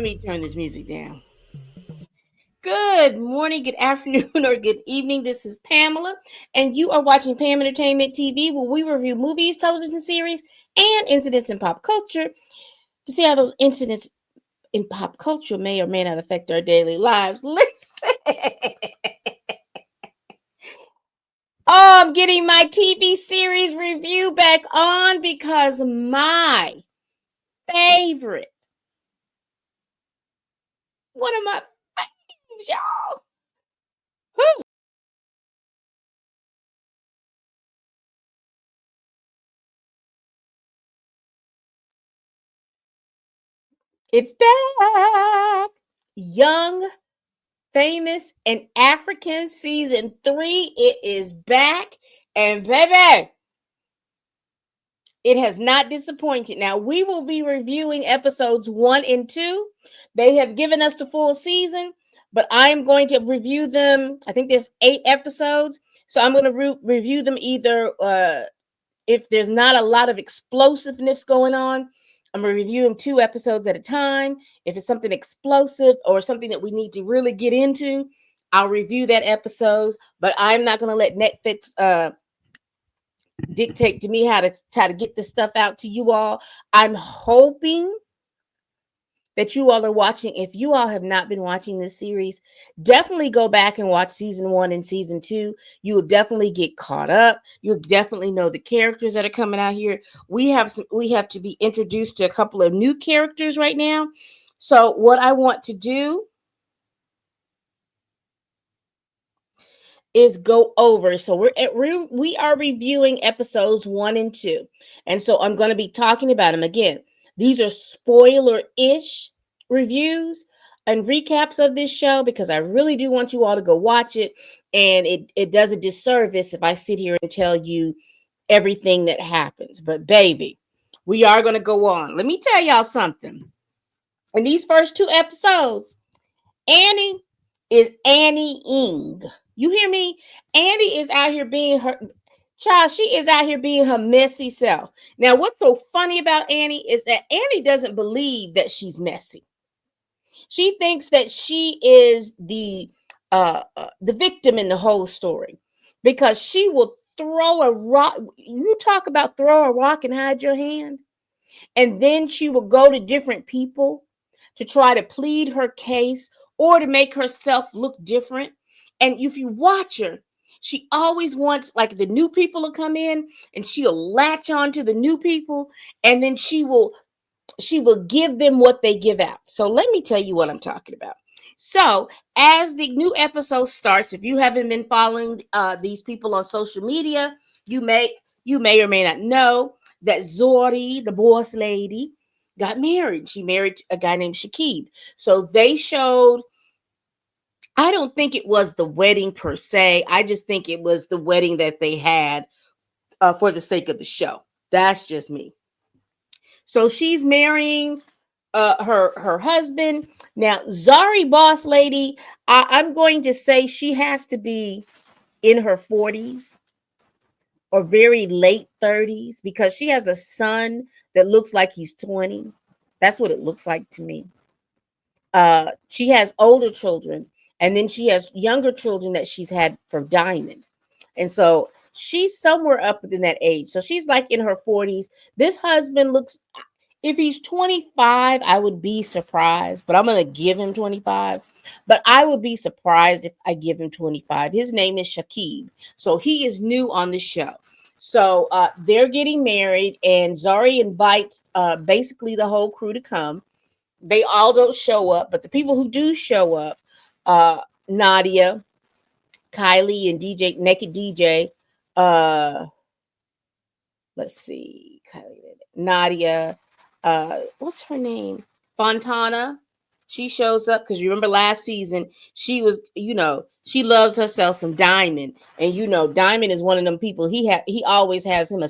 Let me turn this music down. Good morning, good afternoon, or good evening. This is Pamela, and you are watching Pam Entertainment TV, where we review movies, television series, and incidents in pop culture to see how those incidents in pop culture may or may not affect our daily lives. Listen. I'm getting my TV series review back on because my favorite, one of my faves, y'all. Whew. It's back. Young, Famous, and African season 3. It is back. And baby, it has not disappointed. Now, we will be reviewing episodes 1 and 2. They have given us the full season, but I'm going to review them. I think there's 8 episodes. So I'm going to review them either if there's not a lot of explosiveness going on. I'm going to review them 2 episodes at a time. If it's something explosive or something that we need to really get into, I'll review that episode. But I'm not going to let Netflix dictate to me how to get this stuff out to you all. I'm hoping that you all are watching. If you all have not been watching this series, definitely go back and watch season 1 and season 2. You will definitely get caught up. You'll definitely know the characters that are coming out here. We have to be introduced to a couple of new characters right now. So what I want to do is go over. So we are reviewing episodes 1 and 2. And so I'm going to be talking about them again. These are spoiler-ish reviews and recaps of this show because I really do want you all to go watch it. And it does a disservice if I sit here and tell you everything that happens. But baby, we are going to go on. Let me tell y'all something. In these first 2 episodes, Annie is Annie-ing. You hear me? Annie is out here being her child. She is out here being her messy self. Now, what's so funny about Annie is that Annie doesn't believe that she's messy. She thinks that she is the victim in the whole story because she will throw a rock. You talk about throw a rock and hide your hand, and then she will go to different people to try to plead her case or to make herself look different. And if you watch her, she always wants like the new people to come in and she'll latch on to the new people and then she will give them what they give out. So let me tell you what I'm talking about. So as the new episode starts, if you haven't been following these people on social media, you may or may not know that Zori, the boss lady, got married. She married a guy named Shakib. So they showed, I don't think it was the wedding per se. I just think it was the wedding that they had for the sake of the show. That's just me. So she's marrying her husband. Now, Zari boss lady, I'm going to say she has to be in her 40s or very late 30s because she has a son that looks like he's 20. That's what it looks like to me. She has older children, and then she has younger children that she's had from Diamond. And so she's somewhere up in that age. So she's like in her 40s. This husband looks, if he's 25, I would be surprised, but I'm going to give him 25. But I would be surprised if I give him 25. His name is Shakib. So he is new on the show. So they're getting married, and Zari invites basically the whole crew to come. They all don't show up, but the people who do show up, Nadia, Kylie, and DJ, Naked DJ, uh, let's see, Kylie, Nadia, what's her name? Fontana. She shows up because you remember last season she was, she loves herself some Diamond, and Diamond is one of them people. He always has him a.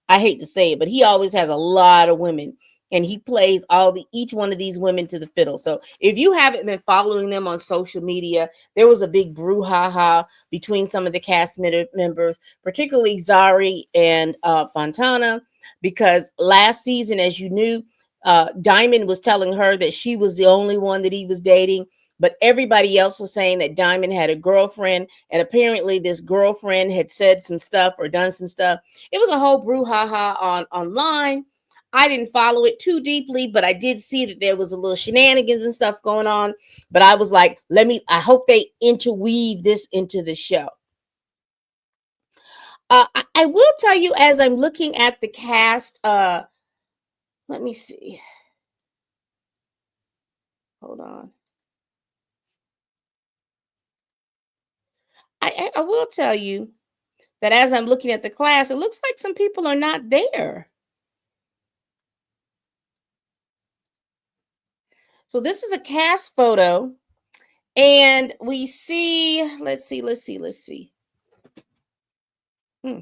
I hate to say it, but he always has a lot of women, and he plays each one of these women to the fiddle. So if you haven't been following them on social media, there was a big brouhaha between some of the cast members, particularly Zari and Fontana, because last season, as you knew, Diamond was telling her that she was the only one that he was dating, but everybody else was saying that Diamond had a girlfriend, and apparently this girlfriend had said some stuff or done some stuff. It was a whole brouhaha online. I didn't follow it too deeply, but I did see that there was a little shenanigans and stuff going on. But I was like, I hope they interweave this into the show. I will tell you, as I'm looking at the cast, let me see. Hold on. I will tell you that as I'm looking at the class, it looks like some people are not there. So this is a cast photo, and we see, let's see. Hmm.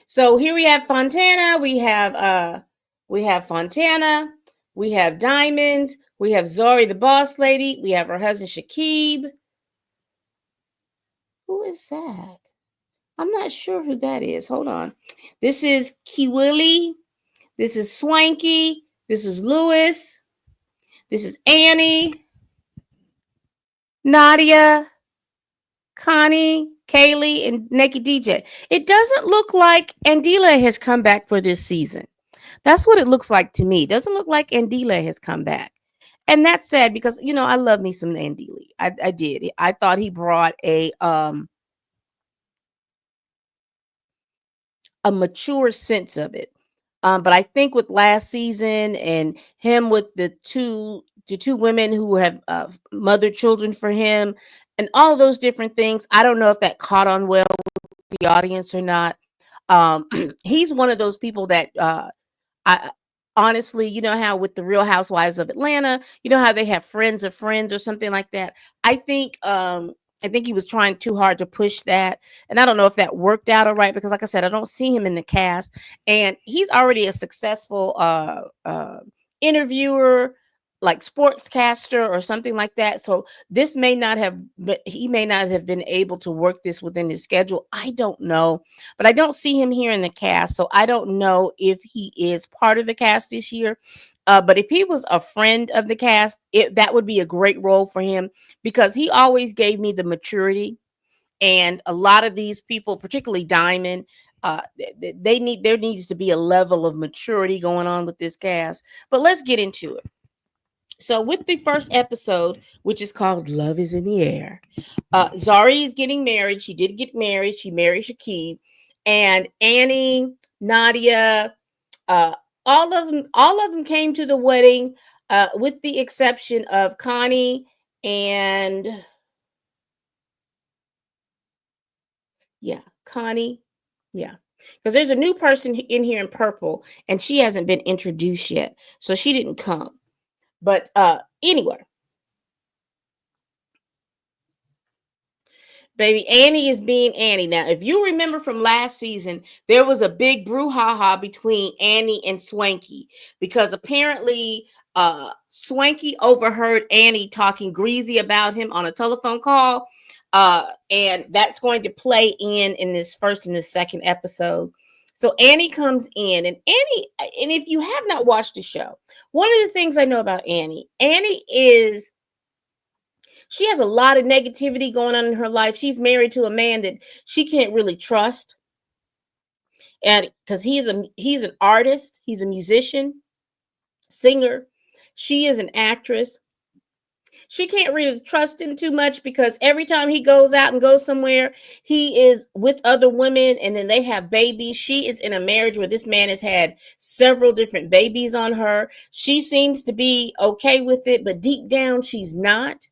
So here we have Fontana, we have Fontana, we have Diamonds, we have Zori the boss lady, we have her husband Shakib. Who is that? I'm not sure who that is. Hold on. This is Kiwillie. This is Swanky. This is Lewis. This is Annie, Nadia, Connie, Kaylee, and Nikki DJ. It doesn't look like Andila has come back for this season. That's what it looks like to me. It doesn't look like Andila has come back. And that's sad because I love me some Andili. I did. I thought he brought a mature sense of it. But I think with last season and him with the two women who have mothered children for him and all of those different things, I don't know if that caught on well with the audience or not. He's one of those people that I honestly, you know how with the Real Housewives of Atlanta, you know how they have friends of friends or something like that. I think I think he was trying too hard to push that. And I don't know if that worked out all right because like I said, I don't see him in the cast and he's already a successful interviewer, like sportscaster or something like that. So this may not have he may not have been able to work this within his schedule. I don't know, but I don't see him here in the cast. So I don't know if he is part of the cast this year. But if he was a friend of the cast, that would be a great role for him because he always gave me the maturity. And a lot of these people, particularly Diamond, there needs to be a level of maturity going on with this cast. But let's get into it. So with the first episode, which is called Love is in the Air, Zari is getting married. She did get married. She married Shakib. And Annie, Nadia, uh, all of them came to the wedding, with the exception of Connie and yeah, Connie. Yeah. Because there's a new person in here in purple, and she hasn't been introduced yet. So she didn't come. But anyway, baby, Annie is being Annie. Now, if you remember from last season, there was a big brouhaha between Annie and Swanky because apparently Swanky overheard Annie talking greasy about him on a telephone call. And that's going to play in this first and the second episode. So Annie comes in, and if you have not watched the show, one of the things I know about Annie is she has a lot of negativity going on in her life. She's married to a man that she can't really trust. And because he's an artist, he's a musician, singer. She is an actress. She can't really trust him too much because every time he goes out and goes somewhere, he is with other women and then they have babies. She is in a marriage where this man has had several different babies on her. She seems to be okay with it, but deep down, she's not,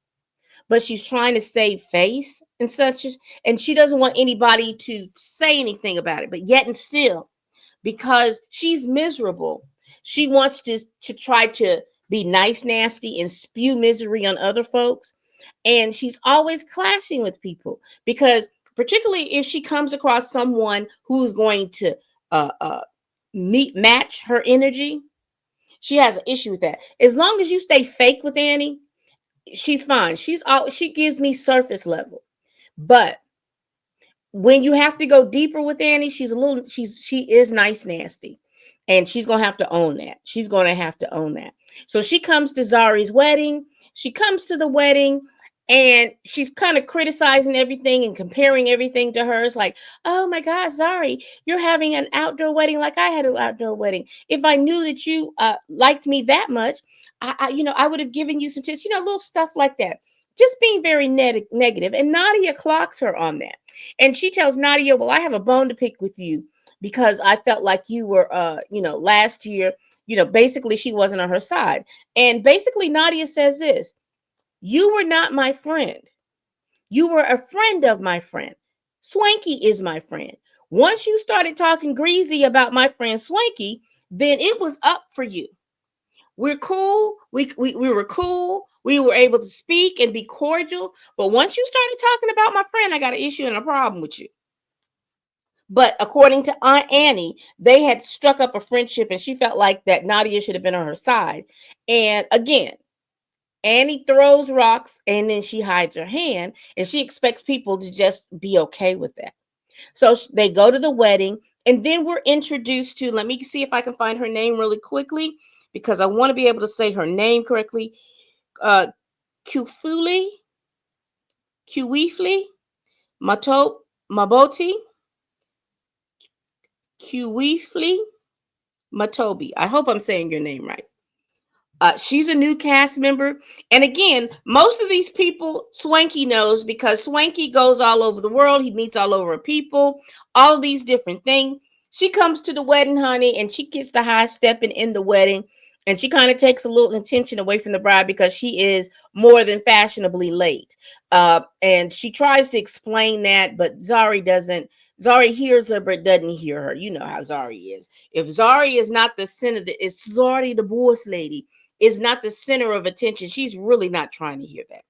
but she's trying to save face and such, and she doesn't want anybody to say anything about it. But yet and still, because she's miserable, she wants to try to be nice, nasty, and spew misery on other folks. And she's always clashing with people because, particularly if she comes across someone who's going to match her energy, she has an issue with that. As long as you stay fake with Annie, she's fine. She gives me surface level. But when you have to go deeper with Annie, she is nice nasty. And she's going to have to own that. She's going to have to own that. So she comes to Zari's wedding. She comes to the wedding and she's kind of criticizing everything and comparing everything to hers. Like, oh my God, Zari, you're having an outdoor wedding like I had an outdoor wedding. If I knew that you liked me that much, I would have given you some tips, little stuff like that. Just being very negative. And Nadia clocks her on that. And she tells Nadia, well, I have a bone to pick with you because I felt like you were, last year, basically she wasn't on her side. And basically Nadia says this, you were not my friend. You were a friend of my friend. Swanky is my friend. Once you started talking greasy about my friend Swanky, then it was up for you. We're cool. We were cool. We were able to speak and be cordial. But once you started talking about my friend, I got an issue and a problem with you. But according to Aunt Annie, they had struck up a friendship and she felt like that Nadia should have been on her side. And again, Annie throws rocks and then she hides her hand and she expects people to just be okay with that. So they go to the wedding and then we're introduced to, let me see if I can find her name really quickly because I want to be able to say her name correctly. Kufuli, Kuwifli, Maboti, Kuwifli, Matobi. I hope I'm saying your name right. She's a new cast member. And again, most of these people Swanky knows because Swanky goes all over the world. He meets all over people, all of these different things. She comes to the wedding, honey, and she gets the high stepping in the wedding. And she kind of takes a little attention away from the bride because she is more than fashionably late. And she tries to explain that, but Zari doesn't. Zari hears her, but doesn't hear her. You know how Zari is. If Zari is not the center, it's Zari the boss lady is not the center of attention. She's really not trying to hear that.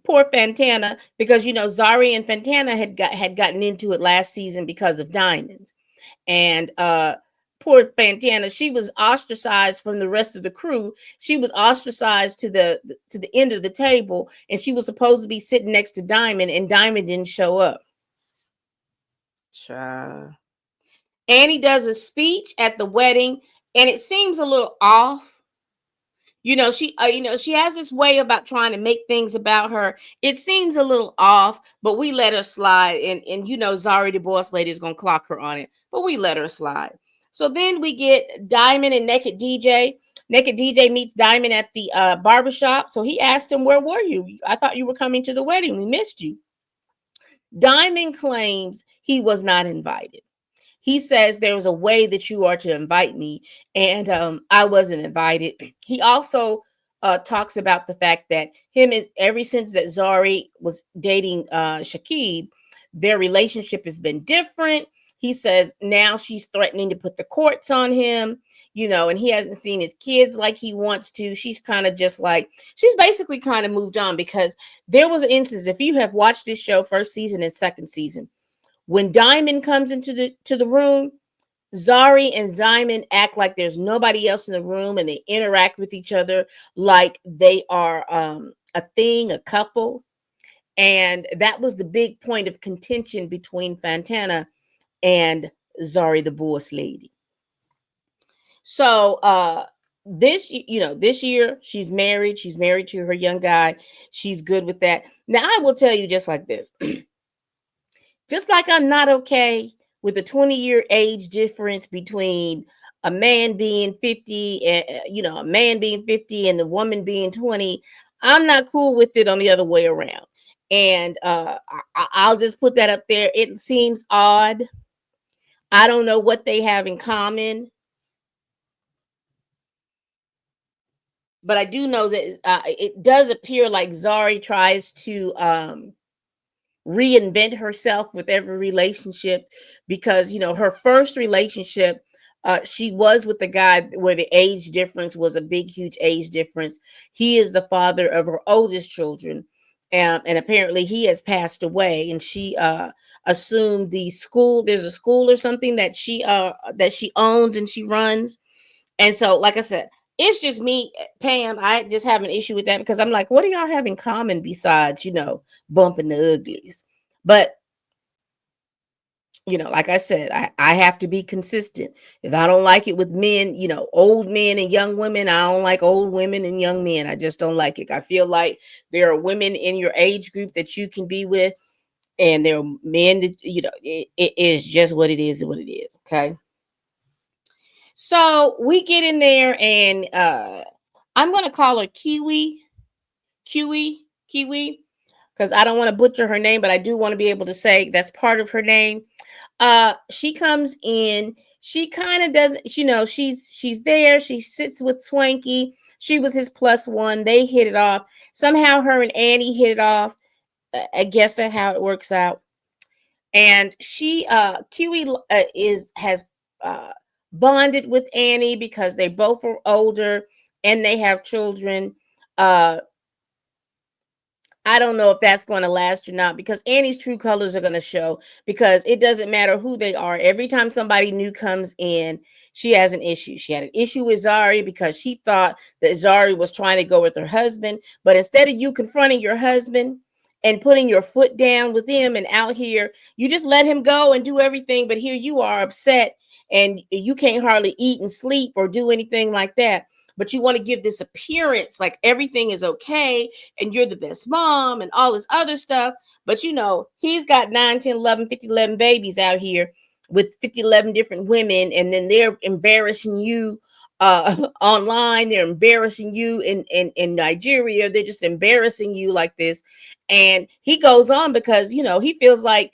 Poor Fantana, because Zari and Fantana had gotten into it last season because of diamonds. And poor Fantana, she was ostracized from the rest of the crew. She was ostracized to the end of the table, and she was supposed to be sitting next to Diamond, and Diamond didn't show up. Child. Annie does a speech at the wedding, and it seems a little off. She has this way about trying to make things about her. It seems a little off, but we let her slide. And Zari the boss lady is gonna clock her on it, but we let her slide. So then we get Diamond and Naked DJ. Naked DJ meets Diamond at the barbershop. So he asked him, "Where were you? I thought you were coming to the wedding. We missed you." Diamond claims he was not invited. He says there was a way that you are to invite me, and I wasn't invited. He also talks about the fact that ever since that Zari was dating Shakib, their relationship has been different. He says now she's threatening to put the courts on him, and he hasn't seen his kids like he wants to. She's kind of just like, she's basically kind of moved on because there was an instance, if you have watched this show, first season and second season, when Diamond comes into the room, Zari and Diamond act like there's nobody else in the room, and they interact with each other like they are a thing, a couple. And that was the big point of contention between Fantana and Zari the boss lady. So this year she's married. She's married to her young guy. She's good with that. Now I will tell you just like this. Just like I'm not okay with the 20-year age difference between a man being 50 and a man being 50 and the woman being 20, I'm not cool with it on the other way around. And I'll just put that up there. It seems odd. I don't know what they have in common, but I do know that it does appear like Zari tries to reinvent herself with every relationship, because her first relationship, she was with the guy where the age difference was a big huge age difference. He is the father of her oldest children, and apparently he has passed away, and she assumed the school. There's a school or something that she owns and she runs. And so, like I said, it's just me, Pam. I just have an issue with that because I'm like, what do y'all have in common besides, bumping the uglies? But Like I said, I have to be consistent. If I don't like it with men, old men and young women, I don't like old women and young men. I just don't like it. I feel like there are women in your age group that you can be with, and there are men that, it is just what it is and what it is. Okay. So we get in there, and I'm going to call her Kiwi, because I don't want to butcher her name, but I do want to be able to say that's part of her name. She comes in, she kind of does, she's there, she sits with Swanky. She was his plus one. They hit it off. Somehow her and Annie hit it off. I guess that's how it works out. And she Kiwi is has uh bonded with Annie because they both are older and they have children. uh I don't know if that's going to last or not, because Annie's true colors are going to show, because it doesn't matter who they are. Every time somebody new comes in, she has an issue. She had an issue with Zari because she thought that Zari was trying to go with her husband. But instead of you confronting your husband and putting your foot down with him and out here, you just let him go and do everything. But here you are upset, and you can't hardly eat and sleep or do anything like that. But you want to give this appearance like everything is okay and you're the best mom and all this other stuff. But he's got 9, 10, 11, 50, 11 babies out here with 50, 11 different women, and then they're embarrassing you online. They're embarrassing you in Nigeria. They're just embarrassing you like this. And he goes on because he feels like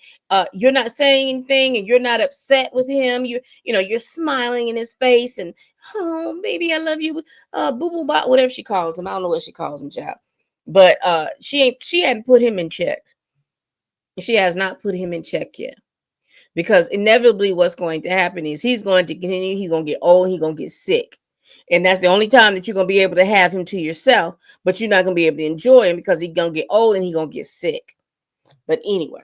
you're not saying anything and you're not upset with him. You're smiling in his face and, oh baby, I love you, boo boo bop, whatever she calls him. I don't know what she calls him, child. But she hadn't put him in check. She has not put him in check yet. Because inevitably what's going to happen is he's going to continue, he's going to get old, he's going to get sick. And that's the only time that you're going to be able to have him to yourself, but you're not going to be able to enjoy him because he's going to get old and he's going to get sick. But anyway,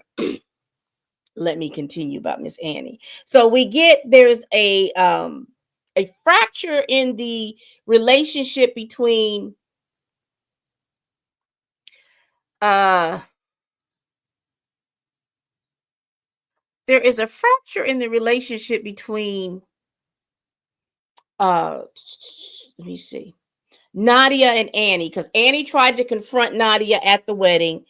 let me continue about Miss Annie. So there's a fracture in the relationship between there is a fracture in the relationship between let me see, Nadia and Annie, because Annie tried to confront Nadia at the wedding.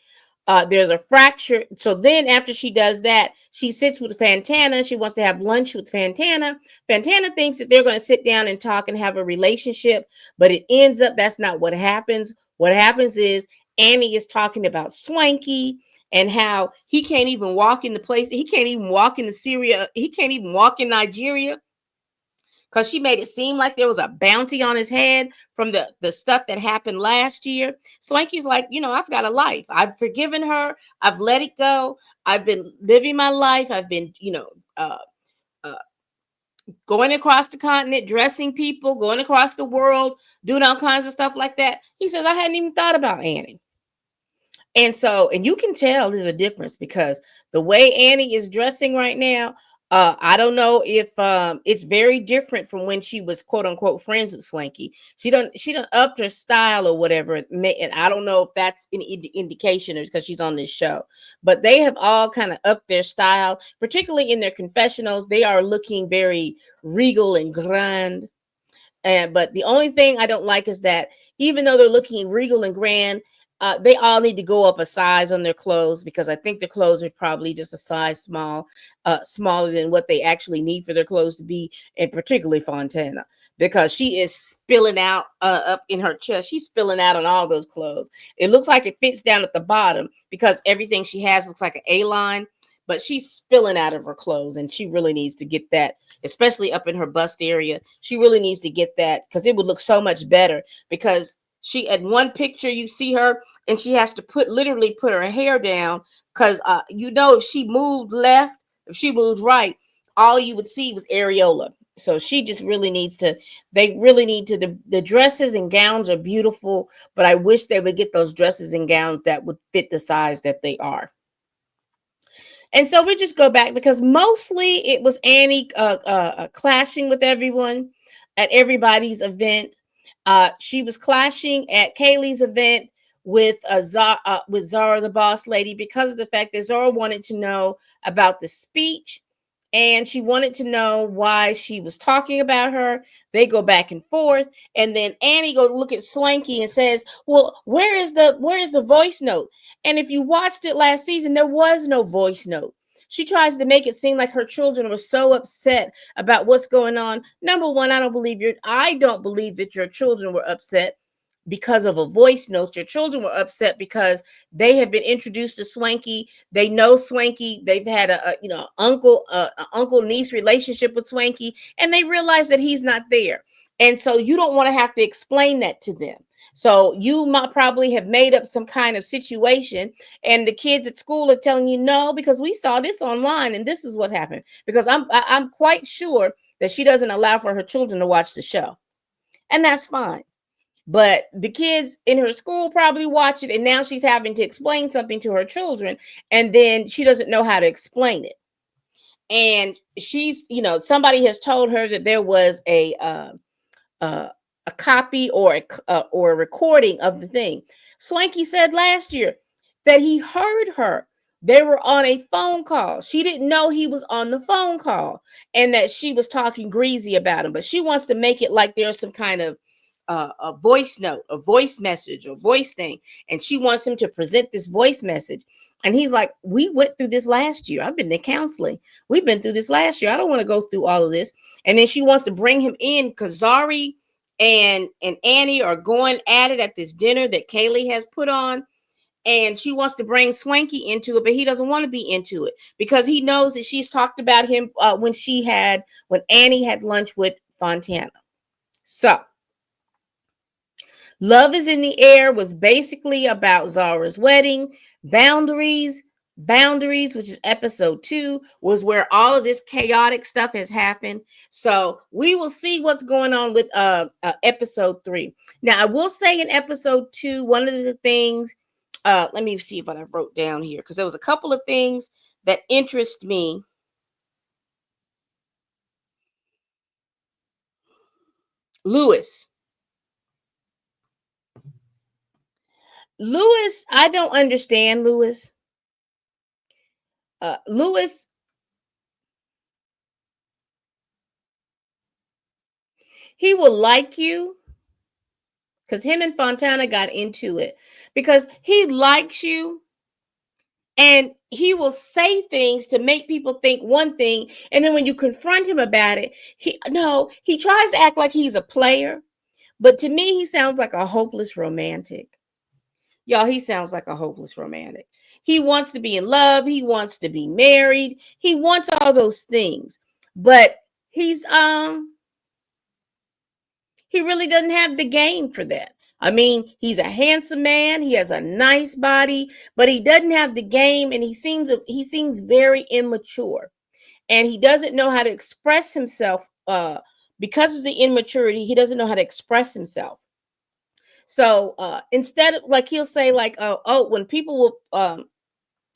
There's a fracture. So then after she does that, she sits with Fantana. She wants to have lunch with Fantana. Fantana thinks that they're going to sit down and talk and have a relationship, but it ends up that's not what happens. What happens is Annie is talking about Swanky and how he can't even walk in the place. He can't even walk in Syria. He can't even walk in Nigeria because she made it seem like there was a bounty on his head from the stuff that happened last year. Swanky's like, I've got a life. I've forgiven her. I've let it go. I've been living my life. I've been, uh, uh, going across the continent, dressing people, going across the world, doing all kinds of stuff like that. He says, I hadn't even thought about Annie. And you can tell there's a difference because the way Annie is dressing right now, I don't know if it's very different from when she was quote unquote friends with Swanky. She done upped her style or whatever. And I don't know if that's an indication because she's on this show. But they have all kind of upped their style, particularly in their confessionals. They are looking very regal and grand. But the only thing I don't like is that even though they're looking regal and grand, they all need to go up a size on their clothes, because I think their clothes are probably just a size smaller than what they actually need for their clothes to be, and particularly Fontana, because she is spilling out up in her chest. She's spilling out on all those clothes. It looks like it fits down at the bottom because everything she has looks like an A-line, but she's spilling out of her clothes, and she really needs to get that, especially up in her bust area. She really needs to get that because it would look so much better, because she, at one picture you see her and she has to literally put her hair down because if she moved left, if she moved right, all you would see was areola. So she just really needs to, they really need to, the dresses and gowns are beautiful, but I wish they would get those dresses and gowns that would fit the size that they are. And so we just go back because mostly it was Annie clashing with everyone at everybody's event. She was clashing at Kaylee's event with Zara the boss lady, because of the fact that Zara wanted to know about the speech and she wanted to know why she was talking about her. They go back and forth, and then Annie go look at Swanky and says, "Well, where is the voice note?" And if you watched it last season, there was no voice note. She tries to make it seem like her children were so upset about what's going on. Number one, I don't believe that your children were upset because of a voice note. Your children were upset because they have been introduced to Swanky. They know Swanky. They've had a uncle niece relationship with Swanky, and they realize that he's not there. And so you don't want to have to explain that to them. So you might probably have made up some kind of situation, and the kids at school are telling you no because we saw this online and this is what happened. Because I'm quite sure that she doesn't allow for her children to watch the show, and that's fine. But the kids in her school probably watch it, and now she's having to explain something to her children, and then she doesn't know how to explain it. And somebody has told her that there was uh, a copy or a recording of the thing. Swanky said last year that he heard her. They were on a phone call. She didn't know he was on the phone call, and that she was talking greasy about him. But she wants to make it like there's some kind of a voice note, a voice message, or voice thing, and she wants him to present this voice message. And he's like, "We went through this last year. I've been to counseling. We've been through this last year. I don't want to go through all of this." And then she wants to bring him in because Zari and Annie are going at it at this dinner that Kaylee has put on. And she wants to bring Swanky into it, but he doesn't want to be into it because he knows that she's talked about him when Annie had lunch with Fontana. So Love is in the Air was basically about Zara's wedding. Boundaries, which is episode 2, was where all of this chaotic stuff has happened. So we will see what's going on with episode 3. Now, I will say in episode 2, one of the things, let me see what I wrote down here, because there was a couple of things that interest me. Lewis, I don't understand Lewis. Lewis, he will like you because him and Fontana got into it because he likes you, and he will say things to make people think one thing, and then when you confront him about it, he tries to act like he's a player, but to me he sounds like a hopeless romantic. Y'all, he sounds like a hopeless romantic. He wants to be in love, he wants to be married, he wants all those things, but he really doesn't have the game for that. I mean, he's a handsome man, he has a nice body, but he doesn't have the game, and he seems very immature. And he doesn't know how to express himself because of the immaturity. He doesn't know how to express himself. So instead of, like, he'll say like, oh, when people will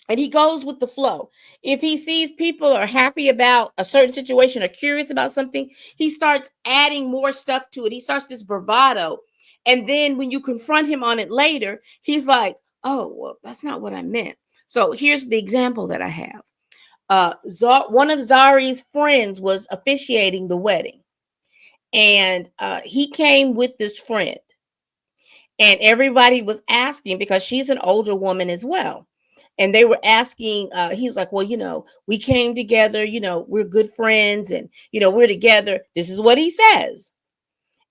and he goes with the flow. If he sees people are happy about a certain situation or curious about something, he starts adding more stuff to it. He starts this bravado. And then when you confront him on it later, he's like, "Oh, well, that's not what I meant." So here's the example that I have. One of Zari's friends was officiating the wedding, and he came with this friend. And everybody was asking, because she's an older woman as well, and they were asking, he was like, "Well, we came together, we're good friends, and we're together." This is what he says.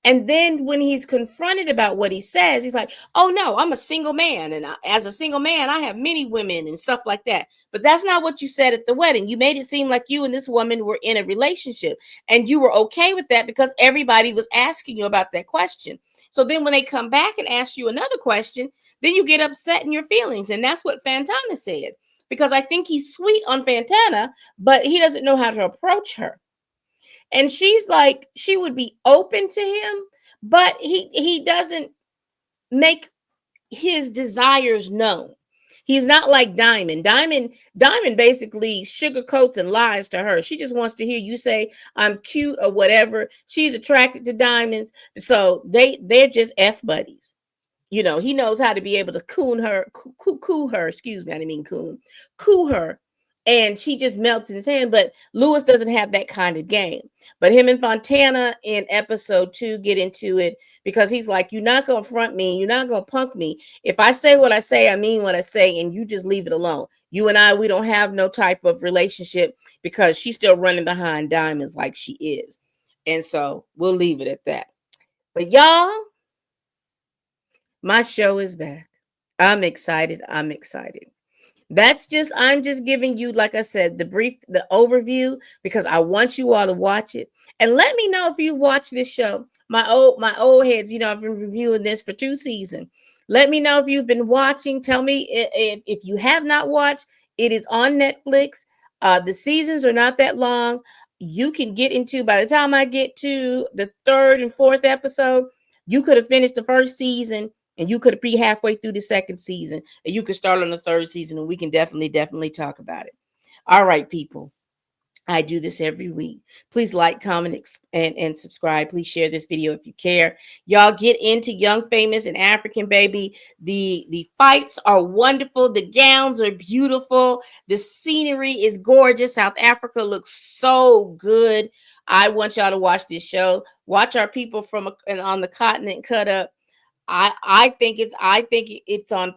And then when he's confronted about what he says, he's like, "Oh no, I'm a single man, and as a single man I have many women and stuff like that." But that's not what you said at the wedding. You made it seem like you and this woman were in a relationship, and you were okay with that because everybody was asking you about that question. So then when they come back and ask you another question, then you get upset in your feelings. And that's what Fantana said, because I think he's sweet on Fantana, but he doesn't know how to approach her. And she's like, she would be open to him, but he doesn't make his desires known. He's not like Diamond. Diamond basically sugarcoats and lies to her. She just wants to hear you say I'm cute or whatever. She's attracted to diamonds, so they're just F buddies. He knows how to be able to coo her. Excuse me, I didn't mean coon. Coo her and she just melts in his hand. But Lewis doesn't have that kind of game. But him and Fontana in episode 2 get into it because he's like, you're not gonna front me, you're not gonna punk me. If I say what I say, I mean what I say, and you just leave it alone. You and I, we don't have no type of relationship because she's still running behind diamonds like she is. And so we'll leave it at that. But y'all, my show is back. I'm excited. I'm excited. I'm just giving you, like I said, the overview because I want you all to watch it. And let me know if you've watched this show. My old heads, I've been reviewing this for 2 seasons. Let me know if you've been watching. Tell me if you have not watched. It is on Netflix. The seasons are not that long. You can get into, by the time I get to the third and fourth episode, you could have finished the first season and you could be halfway through the second season and you could start on the third season, and we can definitely talk about it. All right, people. I do this every week. Please like, comment, and subscribe. Please share this video if you care. Y'all get into Young, Famous, and African, baby. The fights are wonderful. The gowns are beautiful. The scenery is gorgeous. South Africa looks so good. I want y'all to watch this show. Watch our people from on the continent cut up. I think it's on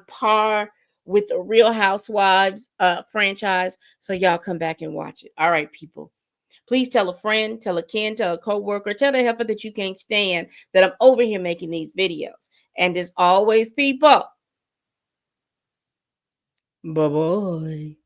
par with the Real Housewives franchise. So y'all come back and watch it. All right, people. Please tell a friend, tell a kin, tell a coworker, tell the heifer that you can't stand that I'm over here making these videos. And as always, people, bye bye.